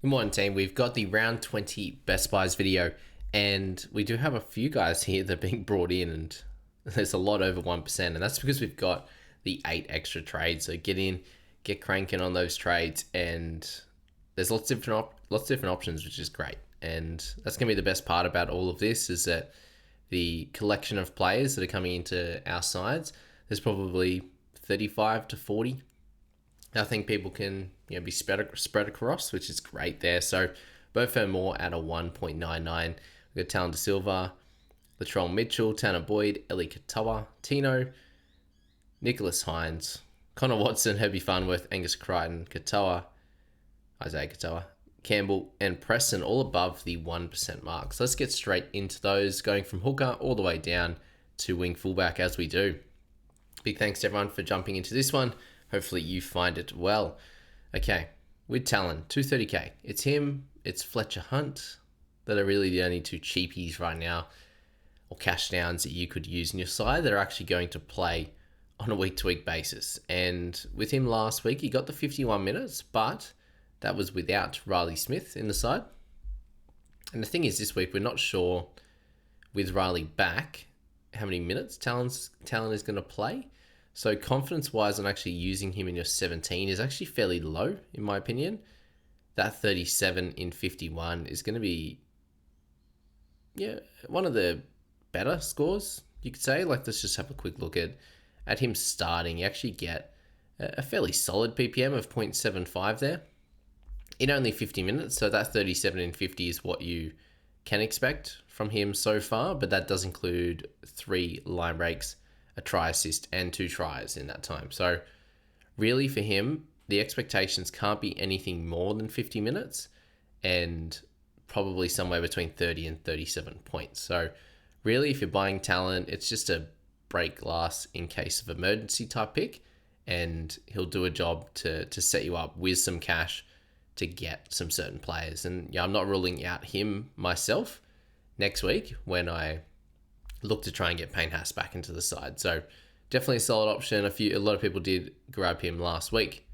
Good morning, team. We've got the round 20 Best Buys video, and we do have a few guys here that are being brought in, and there's a lot over 1%, and that's because we've got the 8 extra trades. So get in, get cranking on those trades, and there's lots of different options, which is great. And that's going to be the best part about all of this, is that the collection of players that are coming into our sides, there's probably 35 to 40. I think people can be spread across, which is great there. So both Fermor at a 1.99. We've got Talon Silva, Latrell Mitchell, Tanner Boyd, Ellie Katoa, Tino, Nicholas Hynes, Connor Watson, Herbie Farnworth, Angus Crichton, Isaiah Katoa, Campbell, and Preston, all above the 1% mark. So let's get straight into those, going from hooker all the way down to wing fullback as we do. Big thanks to everyone for jumping into this one. Hopefully you find it well. Okay, with Talon, 230k. It's him, it's Fletcher Hunt that are really the only two cheapies right now, or cash downs that you could use in your side that are actually going to play on a week-to-week basis. And with him last week, he got the 51 minutes, but that was without Riley Smith in the side. And the thing is, this week, we're not sure with Riley back how many minutes Talon is going to play. So confidence-wise on actually using him in your 17 is actually fairly low, in my opinion. That 37 in 51 is going to be, one of the better scores, you could say. Like, let's just have a quick look at him starting. You actually get a fairly solid PPM of 0.75 there in only 50 minutes. So that 37 in 50 is what you can expect from him so far, but that does include 3 line breaks, a try assist, and 2 tries in that time. So really for him, the expectations can't be anything more than 50 minutes and probably somewhere between 30 and 37 points. So really, if you're buying talent, it's just a break glass in case of emergency type pick, and he'll do a job to set you up with some cash to get some certain players. And I'm not ruling out him myself next week when I look to try and get Payne Haas back into the side. So definitely a solid option. A lot of people did grab him last week.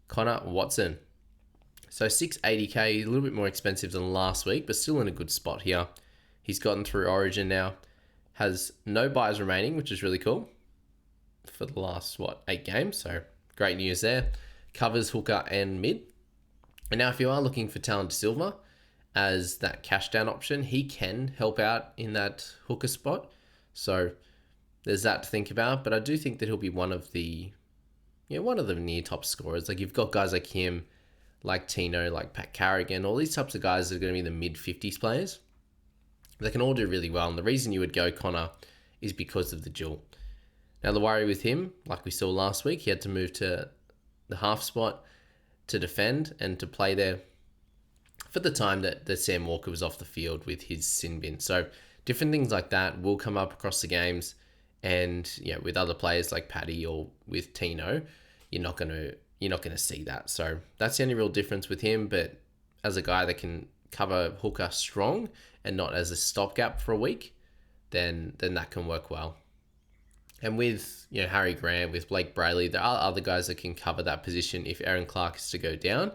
Connor Watson. So 680k, a little bit more expensive than last week, but still in a good spot here. He's gotten through Origin now. Has no buys remaining, which is really cool for the last, 8 games. So great news there. Covers hooker and mid. And now if you are looking for Talon Silva as that cash down option, he can help out in that hooker spot. So there's that to think about. But I do think that he'll be one of the near top scorers. Like, you've got guys like him, like Tino, like Pat Carrigan, all these types of guys that are going to be the mid-50s players. They can all do really well. And the reason you would go Connor is because of the duel. Now, the worry with him, like we saw last week, he had to move to the half spot to defend and to play there for the time that Sam Walker was off the field with his sin bin. So different things like that will come up across the games. And with other players like Paddy or with Tino, you're not gonna see that. So that's the only real difference with him. But as a guy that can cover hooker strong and not as a stopgap for a week, then that can work well. And with Harry Grant, with Blake Brayley, there are other guys that can cover that position if Aaron Clark is to go down.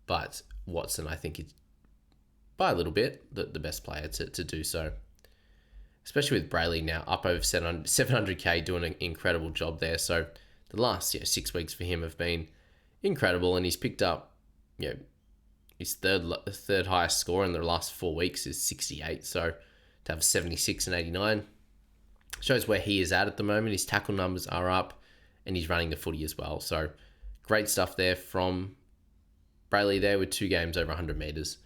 But Watson, I think, is by a little bit the best player to do so. Especially with Brayley now up over 700k, doing an incredible job there. So the last 6 weeks for him have been incredible, and he's picked up his third highest score in the last 4 weeks is 68. So to have 76 and 89 shows where he is at the moment. His tackle numbers are up, and he's running the footy as well. So great stuff there from Brayley there with 2 games over 100 metres.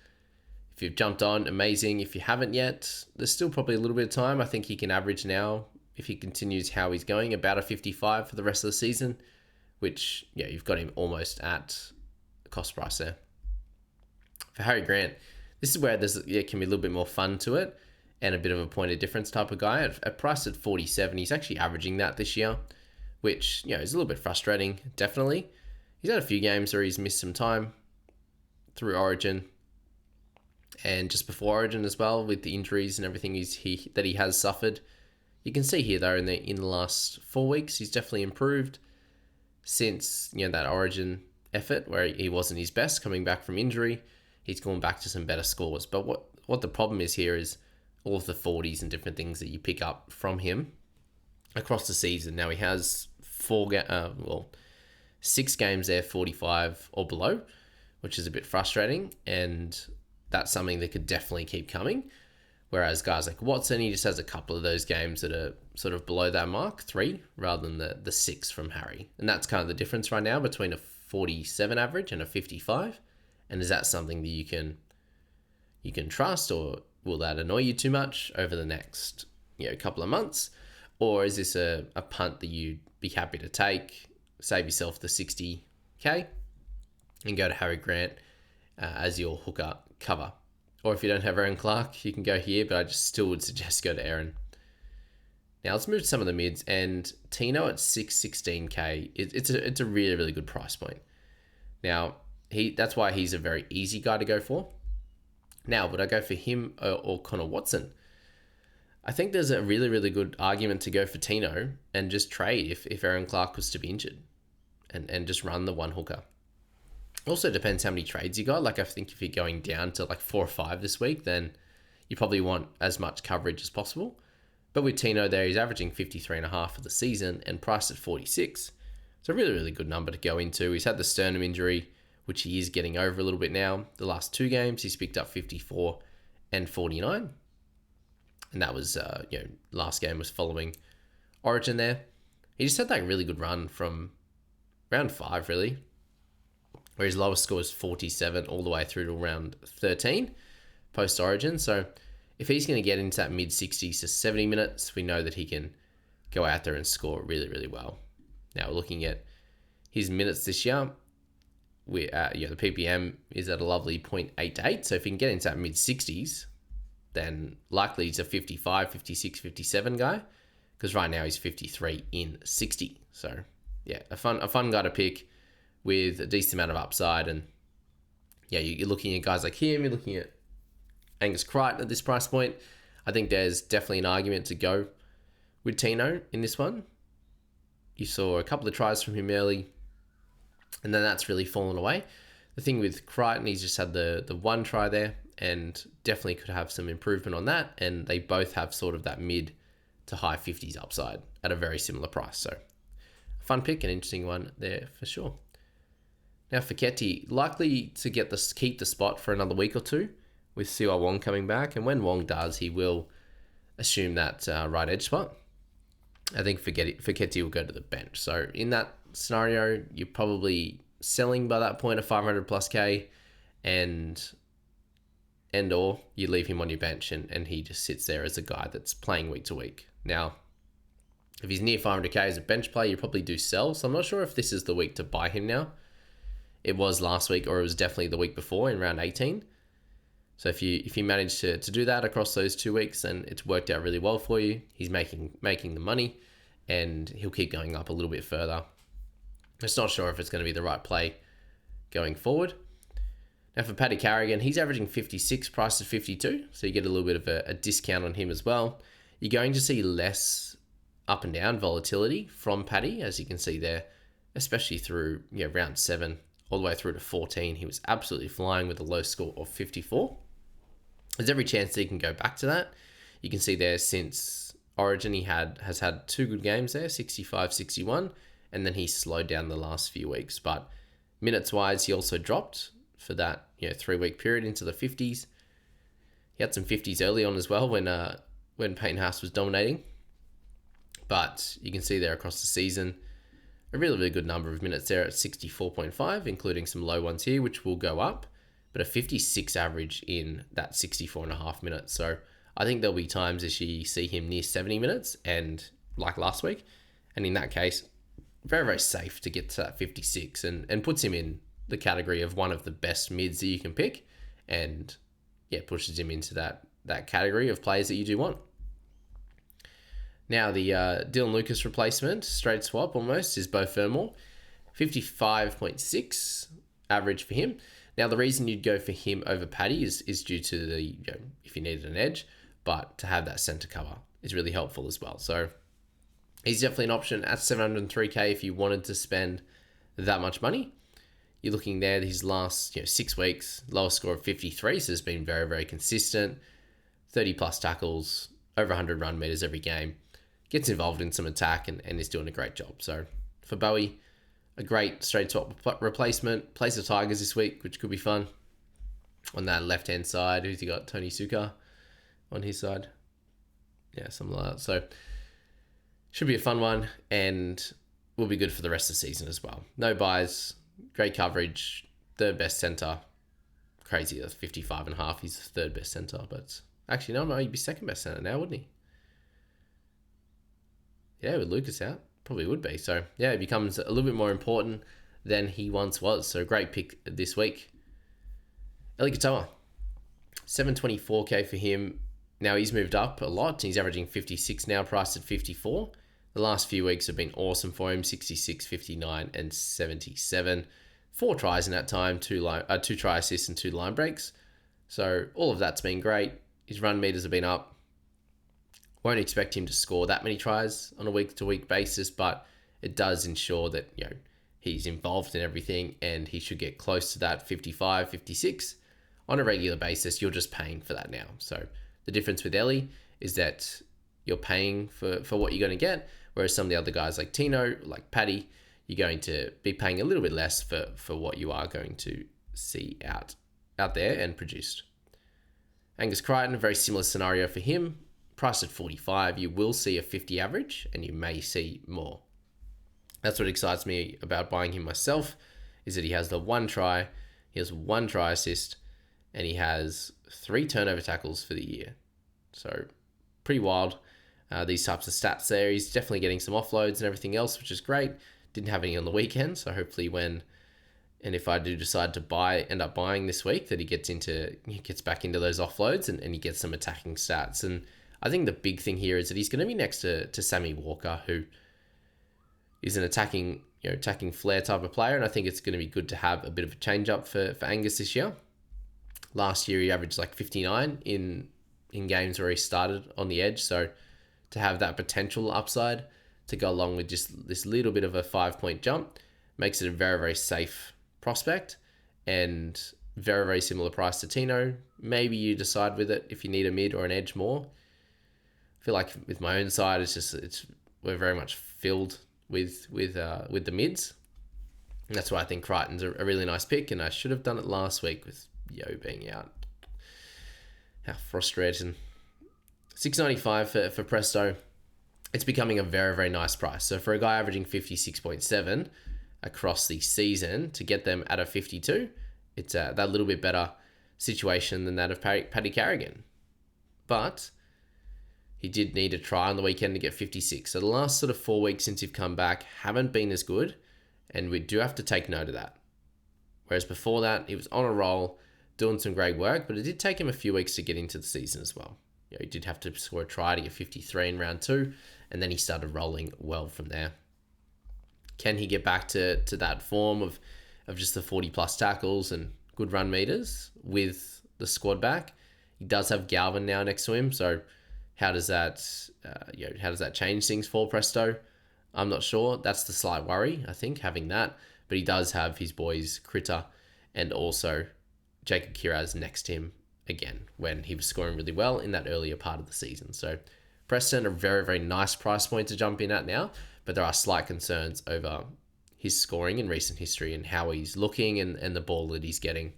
If you've jumped on, amazing. If you haven't yet, there's still probably a little bit of time. I think he can average now, if he continues how he's going, about a 55 for the rest of the season, which, you've got him almost at cost price there. For Harry Grant, this is where can be a little bit more fun to it and a bit of a point of difference type of guy. At price at 47, he's actually averaging that this year, which, is a little bit frustrating, definitely. He's had a few games where he's missed some time through Origin and just before Origin as well, with the injuries and everything that he has suffered. You can see here though in the last 4 weeks, he's definitely improved since that Origin effort where he wasn't his best coming back from injury. he's gone back to some better scores. But what the problem is here is all of the 40s and different things that you pick up from him across the season. Now he has 6 games there, 45 or below, which is a bit frustrating, and that's something that could definitely keep coming. Whereas guys like Watson, he just has a couple of those games that are sort of below that mark, 3, rather than the 6 from Harry. And that's kind of the difference right now between a 47 average and a 55. And is that something that you can trust, or will that annoy you too much over the next couple of months? Or is this a punt that you'd be happy to take, save yourself the 60k, and go to Harry Grant as your hooker cover? Or if you don't have Aaron Clark, you can go here, but I just still would suggest go to Aaron. Now let's move to some of the mids, and Tino at 616k, it's a really, really good price point. Now, that's why he's a very easy guy to go for. Now, would I go for him or Connor Watson? I think there's a really, really good argument to go for Tino and just trade if Aaron Clark was to be injured and just run the one hooker. Also depends how many trades you got. Like, I think if you're going down to like 4 or 5 this week, then you probably want as much coverage as possible. But with Tino there, he's averaging 53.5 for the season and priced at 46. It's a really, really good number to go into. He's had the sternum injury, which he is getting over a little bit now. The last 2 games, he's picked up 54 and 49. And that was, last game was following Origin there. He just had that really good run from round 5, really, where his lowest score is 47 all the way through to round 13 post-Origin. So if he's going to get into that mid-60s to 70 minutes, we know that he can go out there and score really, really well. Now, looking at his minutes this year, the PPM is at a lovely 0.88. So if he can get into that mid-60s, then likely he's a 55, 56, 57 guy, because right now he's 53 in 60. So yeah, a fun guy to pick with a decent amount of upside. And yeah, you're looking at guys like him, you're looking at Angus Crichton at this price point. I think there's definitely an argument to go with Tino in this one. You saw a couple of tries from him early, and then that's really fallen away. The thing with Crichton, he's just had the one try there, and definitely could have some improvement on that. And they both have sort of that mid to high 50s upside at a very similar price. So a fun pick, an interesting one there for sure. Now Foketi, likely to keep the spot for another week or 2 with Siwa Wong coming back. And when Wong does, he will assume that right edge spot. I think Foketi will go to the bench. So in that scenario, you're probably selling by that point a 500 plus K, and or you leave him on your bench and he just sits there as a guy that's playing week to week. Now, if he's near 500k as a bench player, you probably do sell. So I'm not sure if this is the week to buy him now. It was last week, or it was definitely the week before in round 18. So if you manage to do that across those 2 weeks, then it's worked out really well for you. He's making the money, and he'll keep going up a little bit further. Just not sure if it's going to be the right play going forward. Now for Paddy Carrigan, he's averaging 56, priced at 52, so you get a little bit of a discount on him as well. You're going to see less up and down volatility from Paddy, as you can see there, especially through round 7 all the way through to 14. He was absolutely flying with a low score of 54. There's every chance that he can go back to that. You can see there since Origin, he has had 2 good games there, 65, 61, and then he slowed down the last few weeks. But minutes-wise, he also dropped for that 3-week period into the 50s. He had some 50s early on as well when Payne Haas was dominating. But you can see there across the season, a really, really good number of minutes there at 64.5, including some low ones here, which will go up, but a 56 average in that 64.5 minutes. So I think there'll be times as you see him near 70 minutes, and like last week, and in that case, very, very safe to get to that 56 and puts him in the category of one of the best mids that you can pick, and pushes him into that category of players that you do want. Now the Dylan Lucas replacement, straight swap almost, is Bo Fermor, 55.6 average for him. Now the reason you'd go for him over Paddy is due to the if you needed an edge, but to have that centre cover is really helpful as well. So he's definitely an option at 703k if you wanted to spend that much money. You're looking there, his last 6 weeks, lowest score of 53, so it's been very, very consistent. 30 plus tackles, over 100 run meters every game. Gets involved in some attack and is doing a great job. So for Bowie, a great straight swap replacement. Plays the Tigers this week, which could be fun. On that left-hand side, who's he got? Tony Suka on his side. Yeah, something like that. So should be a fun one and will be good for the rest of the season as well. No buys, great coverage, third best centre. Crazy, that's 55.5. He's the third best centre, but actually, no, he'd be second best centre now, wouldn't he? Yeah, with Lucas out, probably would be. So yeah, it becomes a little bit more important than he once was. So great pick this week. Eli Katoa, 724k for him. Now he's moved up a lot. He's averaging 56 now, priced at 54. The last few weeks have been awesome for him, 66, 59, and 77. 4 tries in that time, 2 try assists and 2 line breaks. So all of that's been great. His run meters have been up. Won't expect him to score that many tries on a week-to-week basis, but it does ensure that he's involved in everything and he should get close to that 55, 56 on a regular basis. You're just paying for that now. So the difference with Ellie is that you're paying for what you're going to get, whereas some of the other guys like Tino, like Paddy, you're going to be paying a little bit less for what you are going to see out there and produced. Angus Crichton, a very similar scenario for him. Priced at 45, you will see a 50 average and you may see more. That's what excites me about buying him myself, is that he has the 1 try, he has 1 try assist, and he has 3 turnover tackles for the year. So pretty wild, these types of stats there. He's definitely getting some offloads and everything else, which is great. Didn't have any on the weekend, so hopefully if I do decide to end up buying this week, that he gets back into those offloads and he gets some attacking stats. And I think the big thing here is that he's going to be next to Sammy Walker, who is an attacking flair type of player, and I think it's going to be good to have a bit of a change up for Angus this year. Last year he averaged like 59 in games where he started on the edge, so to have that potential upside to go along with just this little bit of a 5-point jump makes it a very, very safe prospect and very, very similar price to Tino. Maybe you decide with it if you need a mid or an edge more. I feel like with my own side, we're very much filled with the mids. And that's why I think Crichton's a really nice pick, and I should have done it last week with Yo being out. How frustrating. 695 for Presto. It's becoming a very, very nice price. So for a guy averaging 56.7 across the season, to get them at a 52, it's that little bit better situation than that of Paddy Carrigan. But he did need a try on the weekend to get 56. So the last sort of 4 weeks since you've come back haven't been as good, and we do have to take note of that. Whereas before that, he was on a roll, doing some great work, but it did take him a few weeks to get into the season as well. He did have to score a try to get 53 in round 2, and then he started rolling well from there. Can he get back to that form of just the 40-plus tackles and good run meters with the squad back? He does have Galvin now next to him, so how does that change things for Presto? I'm not sure. That's the slight worry, I think, having that. But he does have his boys Critter and also Jacob Kiraz next to him again when he was scoring really well in that earlier part of the season. So Preston, a very, very nice price point to jump in at now, but there are slight concerns over his scoring in recent history and how he's looking and the ball that he's getting.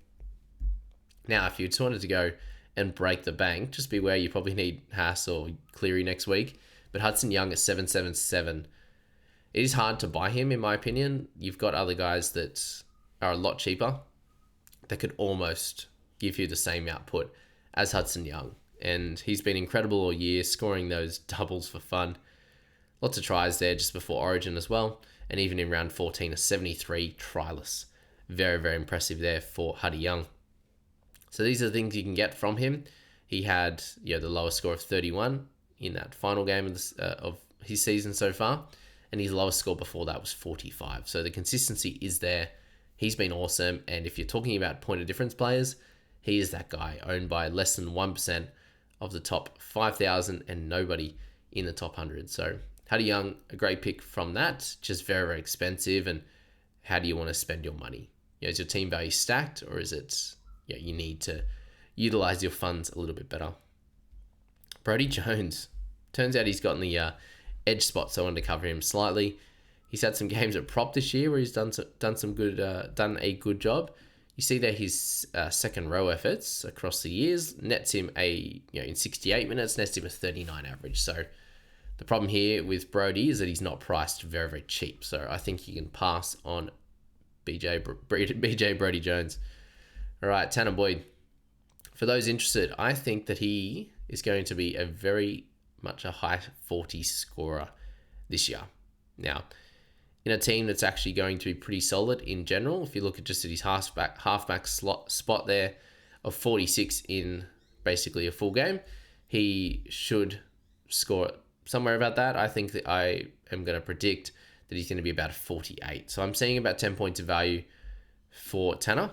Now, if you just wanted to go and break the bank, just beware, you probably need Haas or Cleary next week. But Hudson Young at 777. It is hard to buy him, in my opinion. You've got other guys that are a lot cheaper that could almost give you the same output as Hudson Young. And he's been incredible all year, scoring those doubles for fun. Lots of tries there just before Origin as well. And even in round 14, a 73 tryless. Very, very impressive there for Huddy Young. So these are the things you can get from him. He had the lowest score of 31 in that final game of his season so far. And his lowest score before that was 45. So the consistency is there. He's been awesome. And if you're talking about point of difference players, he is that guy, owned by less than 1% of the top 5,000 and nobody in the top 100. So Huddy Young, a great pick from that. Just very, very expensive. And how do you want to spend your money? is your team value stacked, or is it you need to utilize your funds a little bit better? Brodie Jones. Turns out he's gotten the edge spot, so I wanted to cover him slightly. He's had some games at prop this year where he's done a good job. You see there his second row efforts across the years nets him in 68 minutes, nets him a 39 average. So the problem here with Brodie is that he's not priced very, very cheap. So I think you can pass on BJ Brodie Jones. All right, Tanner Boyd. For those interested, I think that he is going to be a very much a high 40s scorer this year. Now, in a team that's actually going to be pretty solid in general, if you look at just at his halfback spot there of 46 in basically a full game, he should score somewhere about that. I think that I am going to predict that he's going to be about a 48. So I'm seeing about 10 points of value for Tanner.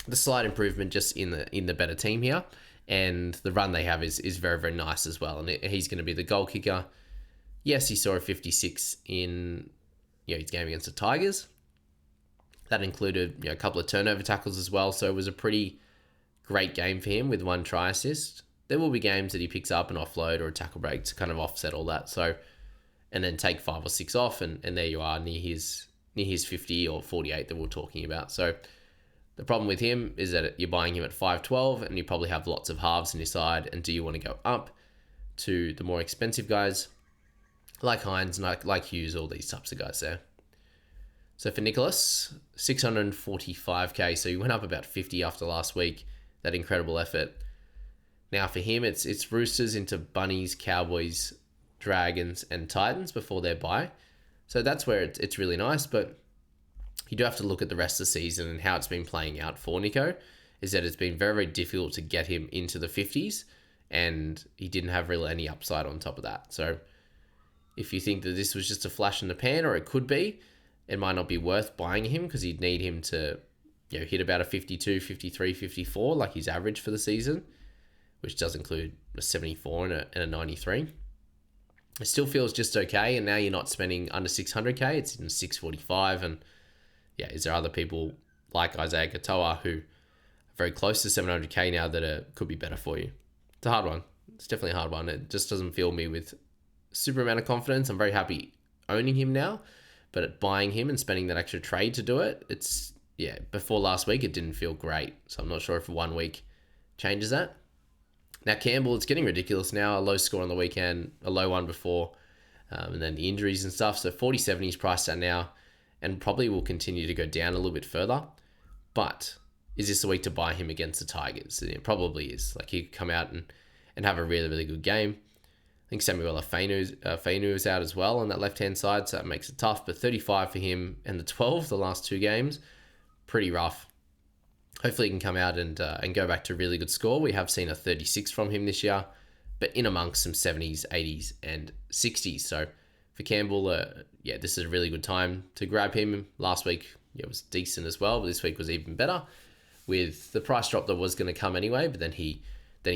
The slight improvement just in the better team here, and the run they have is very, very nice as well. And he's going to be the goal kicker. Yes, he saw a 56 in his game against the Tigers. That included a couple of turnover tackles as well, so it was a pretty great game for him with 1 try assist. There will be games that he picks up an offload or a tackle break to kind of offset all that. So, and then take 5 or 6 off, and there you are near his 50 or 48 that we're talking about. So the problem with him is that you're buying him at 5.12, and you probably have lots of halves on your side. And do you want to go up to the more expensive guys like Hynes, like Hughes, all these types of guys there? So for Nicholas, 645k. So he went up about 50 after last week. That incredible effort. Now for him, it's Roosters into Bunnies, Cowboys, Dragons, and Titans before their bye. So that's where it's really nice, but you do have to look at the rest of the season and how it's been playing out for Nico, is that it's been very, very difficult to get him into the 50s, and he didn't have really any upside on top of that. So if you think that this was just a flash in the pan, or it could be, it might not be worth buying him because you'd need him to hit about a 52, 53, 54, like his average for the season, which does include a 74 and a 93. It still feels just okay, and now you're not spending under 600k, it's in 645, and is there other people like Isaiah Katoa who are very close to 700k now that could be better for you? It's a hard one. It's definitely a hard one. It just doesn't fill me with super amount of confidence. I'm very happy owning him now, but buying him and spending that extra trade to do it, before last week it didn't feel great. So I'm not sure if 1 week changes that. Now Campbell, it's getting ridiculous now. A low score on the weekend, a low one before, and then the injuries and stuff. So 47 he's priced at now, and probably will continue to go down a little bit further. But is this a week to buy him against the Tigers? It probably is. Like, he could come out and have a really, really good game. I think Samuel Fainu is out as well on that left-hand side, so that makes it tough. But 35 for him and the 12, the last 2 games, pretty rough. Hopefully he can come out and go back to a really good score. We have seen a 36 from him this year, but in amongst some 70s, 80s, and 60s. So for Campbell, this is a really good time to grab him. Last week, it was decent as well, but this week was even better with the price drop that was going to come anyway, but then he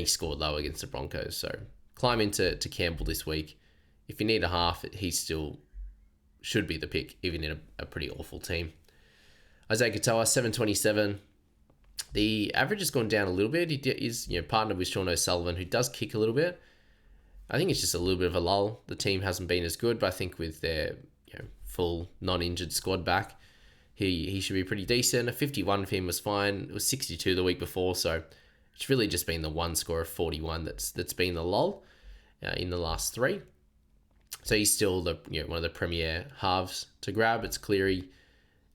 scored low against the Broncos. So climb into Campbell this week. If you need a half, he still should be the pick, even in a pretty awful team. Isaiah Katoa, 727. The average has gone down a little bit. He is partnered with Sean O'Sullivan, who does kick a little bit. I think it's just a little bit of a lull. The team hasn't been as good, but I think with their full non-injured squad back, he should be pretty decent. A 51 for him was fine. It was 62 the week before, so it's really just been the one score of 41 that's been the lull in the last 3. So he's still the one of the premier halves to grab. It's Cleary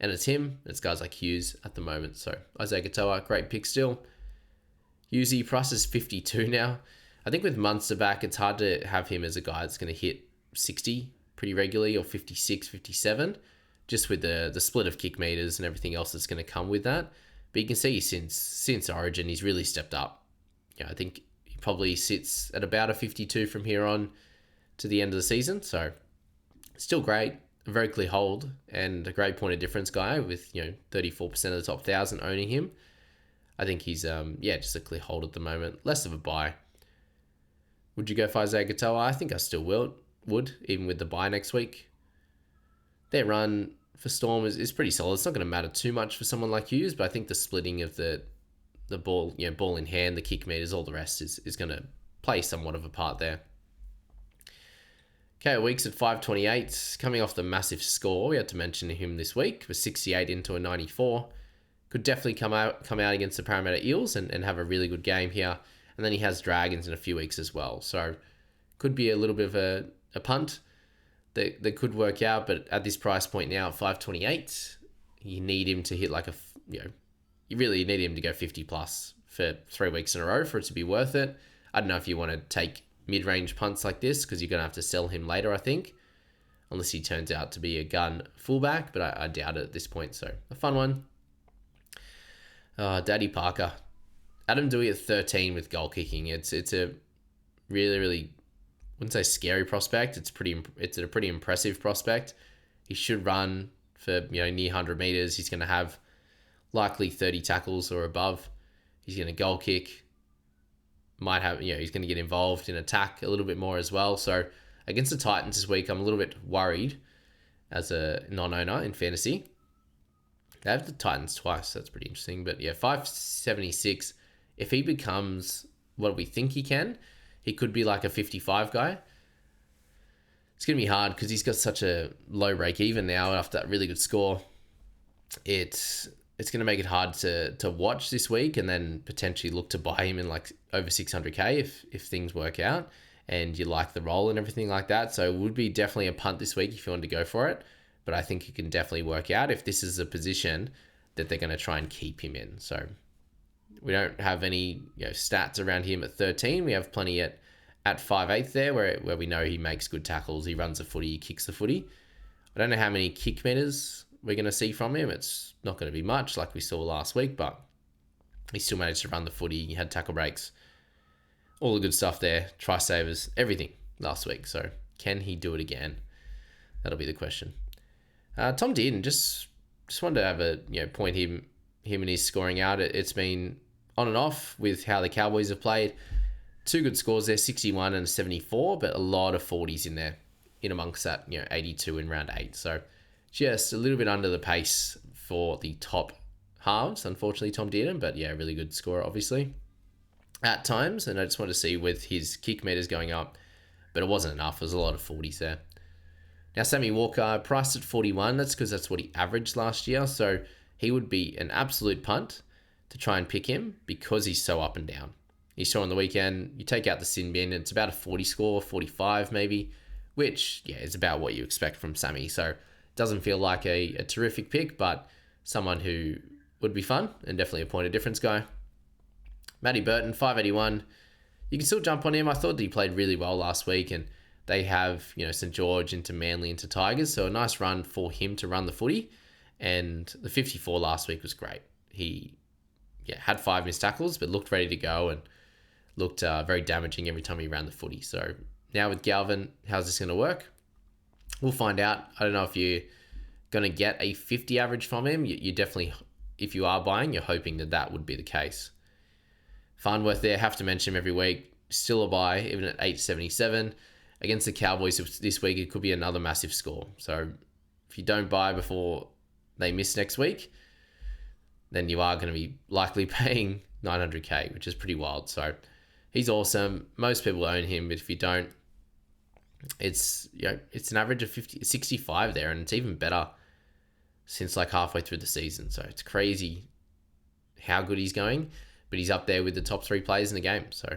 and it's him. It's guys like Hughes at the moment. So Isaiah Katoa, great pick still. Hughesy price is 52 now. I think with Munster back, it's hard to have him as a guy that's going to hit 60 pretty regularly, or 56, 57, just with the split of kick meters and everything else that's going to come with that. But you can see since Origin, he's really stepped up. I think he probably sits at about a 52 from here on to the end of the season. So still great, a very clear hold, and a great point of difference guy with 34% of the top 1,000 owning him. I think he's just a clear hold at the moment, less of a buy. Would you go for Isaiah Katoa? I think I still would, even with the bye next week. Their run for Storm is pretty solid. It's not going to matter too much for someone like Hughes, but I think the splitting of the ball, ball in hand, the kick meters, all the rest is going to play somewhat of a part there. Okay, Weeks at 528, coming off the massive score. We had to mention him this week, with 68 into a 94. Could definitely come out against the Parramatta Eels and have a really good game here. And then he has Dragons in a few weeks as well. So could be a little bit of a punt that could work out. But at this price point now, at 528, you need him to hit you really need him to go 50 plus for 3 weeks in a row for it to be worth it. I don't know if you want to take mid-range punts like this, because you're going to have to sell him later, I think, unless he turns out to be a gun fullback, but I doubt it at this point. So a fun one. Daddy Parker. Adam Doueihi at 13 with goal kicking. It's a really, really, I wouldn't say scary prospect. It's a pretty impressive prospect. He should run for near 100 meters. He's going to have likely 30 tackles or above. He's going to goal kick. Might have, he's going to get involved in attack a little bit more as well. So against the Titans this week, I'm a little bit worried as a non-owner in fantasy. They have the Titans twice. That's pretty interesting. But yeah, 576. If he becomes what we think he can, he could be like a 55 guy. It's going to be hard because he's got such a low break even now after that really good score. It's going to make it hard to watch this week, and then potentially look to buy him in like over 600k if things work out and you like the role and everything like that. So it would be definitely a punt this week if you want to go for it. But I think it can definitely work out if this is a position that they're going to try and keep him in. So we don't have any stats around him at 13. We have plenty at 5'8" there where we know he makes good tackles. He runs the footy, he kicks the footy. I don't know how many kick meters we're going to see from him. It's not going to be much like we saw last week, but he still managed to run the footy. He had tackle breaks, all the good stuff there, try savers, everything last week. So can he do it again? That'll be the question. Tom Dearden, just wanted to have a point him and his scoring out. It's been on and off with how the Cowboys have played. 2 good scores there, 61 and 74, but a lot of 40s in there, in amongst that 82 in round 8. So just a little bit under the pace for the top halves, unfortunately, Tom Dearden, but yeah, really good scorer, obviously, at times. And I just want to see with his kick meters going up, but it wasn't enough. There's a lot of 40s there. Now, Sammy Walker, priced at 41. That's because that's what he averaged last year. So he would be an absolute punt to try and pick him because he's so up and down. You saw on the weekend, you take out the sin bin, it's about a 40 score, 45 maybe, which, yeah, is about what you expect from Sammy. So doesn't feel like a terrific pick, but someone who would be fun and definitely a point of difference guy. Matty Burton, 581. You can still jump on him. I thought that he played really well last week, and they have, St. George into Manly into Tigers, so a nice run for him to run the footy. And the 54 last week was great. He had 5 missed tackles, but looked ready to go and looked very damaging every time he ran the footy. So now with Galvin, how's this going to work? We'll find out. I don't know if you're going to get a 50 average from him. You definitely, if you are buying, you're hoping that would be the case. Farnworth there, have to mention him every week. Still a buy, even at 877. Against the Cowboys this week, it could be another massive score. So if you don't buy before they miss next week, then you are going to be likely paying 900k, which is pretty wild. So he's awesome. Most people own him, but if you don't, it's an average of 65 there, and it's even better since like halfway through the season. So it's crazy how good he's going, but he's up there with the top 3 players in the game. So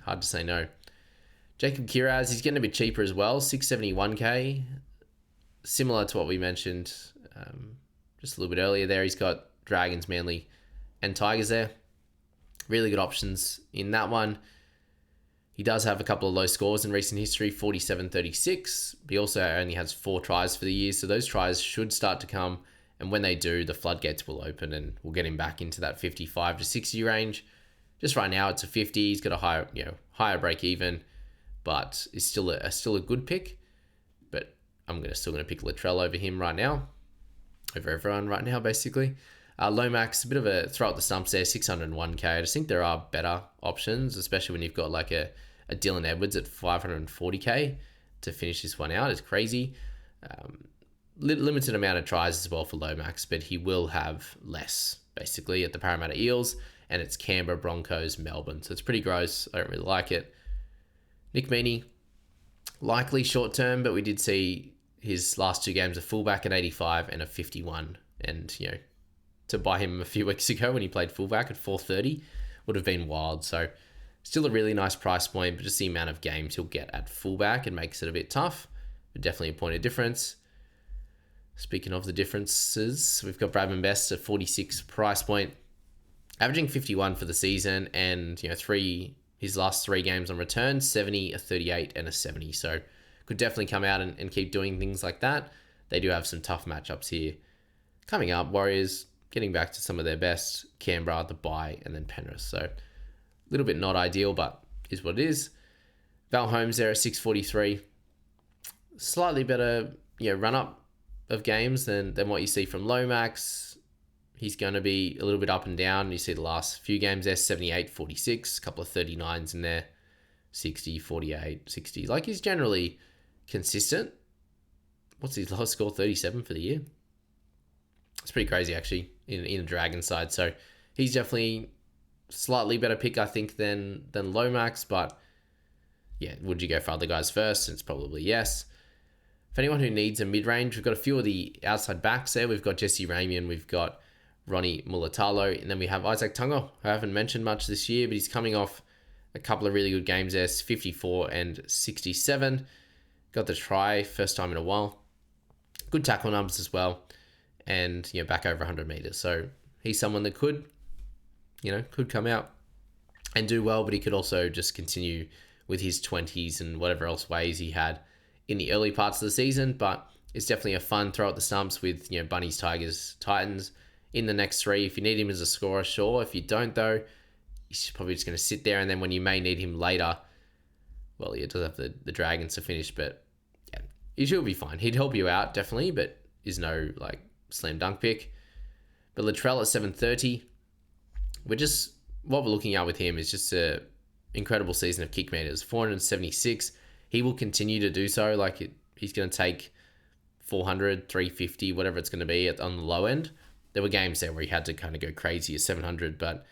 hard to say no. Jacob Kiraz, he's getting a bit cheaper as well, 671k. Similar to what we mentioned just a little bit earlier there. He's got Dragons, Manly, and Tigers there. Really good options in that one. He does have a couple of low scores in recent history, 47-36. He also only has 4 tries for the year, so those tries should start to come. And when they do, the floodgates will open and we'll get him back into that 55 to 60 range. Just right now, it's a 50. He's got a higher break even, but is still a good pick. But I'm still going to pick Latrell over him right now, over everyone right now, basically. Lomax, a bit of a throw at the stumps there, 601k. I just think there are better options, especially when you've got like a Dylan Edwards at 540k to finish this one out. It's crazy. limited amount of tries as well for Lomax, but he will have less, basically, at the Parramatta Eels, and it's Canberra, Broncos, Melbourne. So it's pretty gross. I don't really like it. Nick Meaney, likely short term, but we did see his last 2 games, a fullback at 85 and a 51. And, to buy him a few weeks ago when he played fullback at 430 would have been wild. So still a really nice price point, but just the amount of games he'll get at fullback, it makes it a bit tough. But definitely a point of difference. Speaking of the differences, we've got Bradman Best at 46 price point, averaging 51 for the season, and his last 3 games on return, 70, a 38, and a 70. So could definitely come out and keep doing things like that. They do have some tough matchups here coming up. Warriors getting back to some of their best, Canberra, the bye, and then Penrith. So a little bit not ideal, but is what it is. Val Holmes there at 643. Slightly better run up of games than what you see from Lomax. He's going to be a little bit up and down. You see the last few games there, 78, 46, a couple of 39s in there, 60, 48, 60. Like, he's generally consistent. What's his lowest score? 37 for the year. It's pretty crazy, actually, in the Dragon side. So he's definitely slightly better pick, I think, than Lomax. But yeah, would you go for other guys first? It's probably yes. For anyone who needs a mid-range, we've got a few of the outside backs there. We've got Jesse Ramian, we've got Ronnie Mulatalo, and then we have Isaac Tago, who I haven't mentioned much this year, but he's coming off a couple of really good games there, 54 and 67. Got the try, first time in a while. Good tackle numbers as well, and back over 100 meters. So he's someone that could come out and do well, but he could also just continue with his 20s and whatever else ways he had in the early parts of the season. But it's definitely a fun throw at the stumps with Bunnies, Tigers, Titans in the next 3. If you need him as a scorer, sure. If you don't, though, he's probably just going to sit there, and then when you may need him later, well, he does have the Dragons to finish, but yeah, he should be fine. He'd help you out, definitely, but is no slam dunk pick. But Latrell at 730, what we're looking at with him is just a incredible season of kick meters, 476. He will continue to do so. He's going to take 400, 350, whatever it's going to be on the low end. There were games there where he had to kind of go crazy at 700, but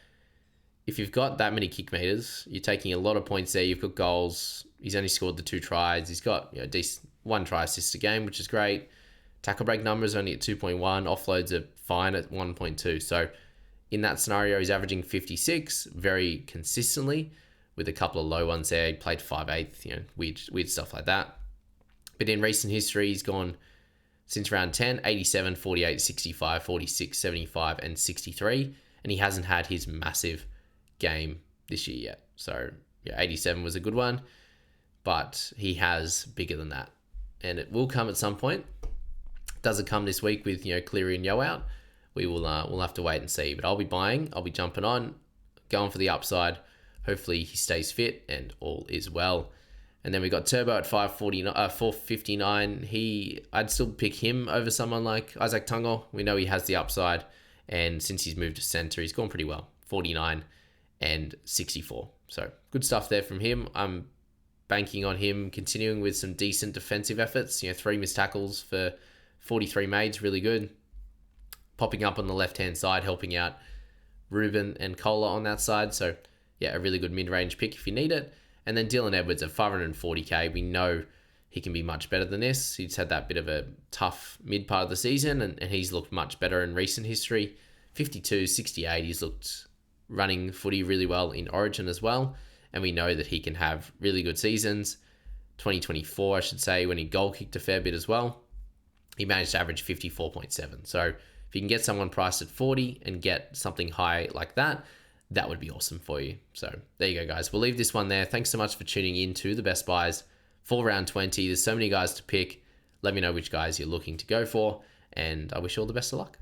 if you've got that many kick meters, you're taking a lot of points there. You've got goals. He's only scored the 2 tries. He's got decent 1 try assist a game, which is great. Tackle break numbers only at 2.1. Offloads are fine at 1.2. So in that scenario, he's averaging 56 very consistently, with a couple of low ones there. He played 5/8, weird stuff like that. But in recent history, he's gone since round 10, 87, 48, 65, 46, 75, and 63. And he hasn't had his massive game this year yet. So, 87 was a good one, but he has bigger than that. And it will come at some point. Does it come this week with, Cleary and Yo out? We'll have to wait and see. But I'll be buying, I'll be jumping on, going for the upside. Hopefully he stays fit and all is well. And then we got Turbo at 459. I'd still pick him over someone like Isaac Tago. We know he has the upside, and since he's moved to centre, he's gone pretty well. 49 and 64. So good stuff there from him. I'm banking on him continuing with some decent defensive efforts. 3 missed tackles for 43 mades, really good. Popping up on the left-hand side, helping out Ruben and Kohler on that side. So yeah, a really good mid-range pick if you need it. And then Dylan Edwards at 540k. We know he can be much better than this. He's had that bit of a tough mid part of the season, and he's looked much better in recent history. 52, 68, he's looked running footy really well in Origin as well. And we know that he can have really good seasons. 2024, I should say, when he goal kicked a fair bit as well. He managed to average 54.7. So if you can get someone priced at 40 and get something high like that, that would be awesome for you. So there you go, guys. We'll leave this one there. Thanks so much for tuning in to the Best Buys for round 20. There's so many guys to pick. Let me know which guys you're looking to go for, and I wish you all the best of luck.